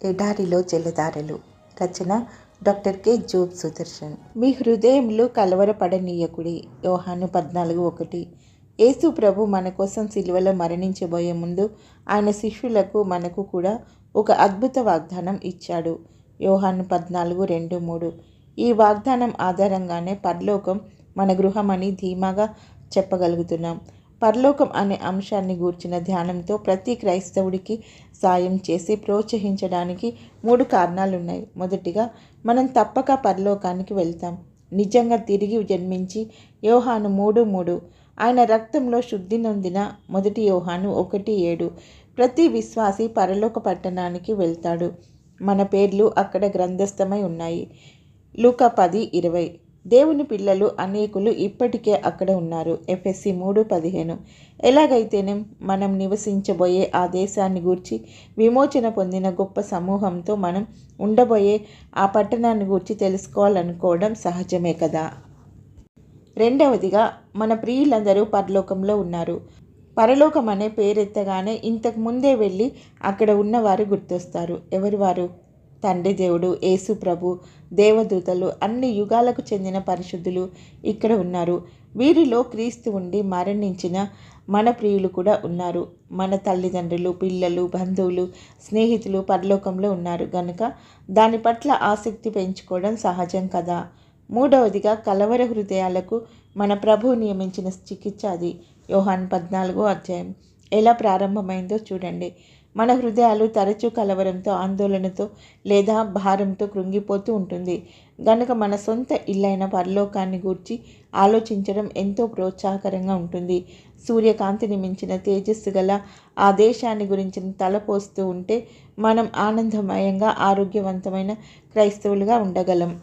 ఎడారిలో జలధారలు. రచన doctor K. Job Sudarshan. మీ హృదయంలో కలవరపడనీయకుడి. యోహాను 14:1. యేసు ప్రభు మన కోసం సిలువలో మరణించబోయే ముందు ఆయన శిష్యులకు మనకు కూడా ఒక అద్భుత వాగ్దానం ఇచ్చాడు. యోహాను 14:2-3. ఈ వాగ్దానం ఆధారంగానే పరలోకం మన గృహమని ధీమాగా చెప్పగలుగుతున్నాం. పరలోకం అనే అంశాన్ని గూర్చిన ధ్యానంతో ప్రతి క్రైస్తవుడికి సాయం చేసి ప్రోత్సహించడానికి 3 కారణాలున్నాయి. మొదటిగా, మనం తప్పక పరలోకానికి వెళ్తాం. నిజంగా తిరిగి జన్మించి యోహాను 3:3 ఆయన రక్తంలో శుద్ధి నొందిన 1 యోహాను 1:7 ప్రతి విశ్వాసి పరలోక పట్టణానికి వెళ్తాడు. మన పేర్లు అక్కడ గ్రంథస్థమై ఉన్నాయి. లూకా 10:20. దేవుని పిల్లలు అనేకులు ఇప్పటికే అక్కడ ఉన్నారు. ఎఫెసీ 3:15. ఎలాగైతేనేం మనం నివసించబోయే ఆ దేశాన్ని గూర్చి, విమోచన పొందిన గొప్ప సమూహంతో మనం ఉండబోయే ఆ పట్టణాన్ని గూర్చి తెలుసుకోవాలనుకోవడం సహజమే కదా. రెండవదిగా, మన ప్రియులందరూ పరలోకంలో ఉన్నారు. పరలోకం అనే పేరెత్తగానే ఇంతకు ముందే వెళ్ళి అక్కడ ఉన్నవారు గుర్తొస్తారు. ఎవరు వారు? తండ్రి దేవుడు, యేసు ప్రభు, దేవదూతలు, అన్ని యుగాలకు చెందిన పరిశుద్ధులు ఇక్కడ ఉన్నారు. వీరిలో క్రీస్తు ఉండి మరణించిన మన ప్రియులు కూడా ఉన్నారు. మన తల్లిదండ్రులు, పిల్లలు, బంధువులు, స్నేహితులు పరలోకంలో ఉన్నారు గనుక దాని పట్ల ఆసక్తి పెంచుకోవడం సహజం కదా. మూడవదిగా, కలవర హృదయాలకు మన ప్రభువు నియమించిన చికిత్స అది. యోహాను 14:అధ్యాయం ఎలా ప్రారంభమైందో చూడండి. మన హృదయాలు తరచూ కలవరంతో, ఆందోళనతో లేదా భారంతో కృంగిపోతూ ఉంటుంది గనుక మన సొంత ఇల్లైన పరలోకాన్ని గూర్చి ఆలోచించడం ఎంతో ప్రోత్సాహకరంగా ఉంటుంది. సూర్యకాంతిని మించిన తేజస్సు గల ఆ దేశాన్ని గురించి తలపోస్తూ ఉంటే మనం ఆనందమయంగా, ఆరోగ్యవంతమైన క్రైస్తవులుగా ఉండగలం.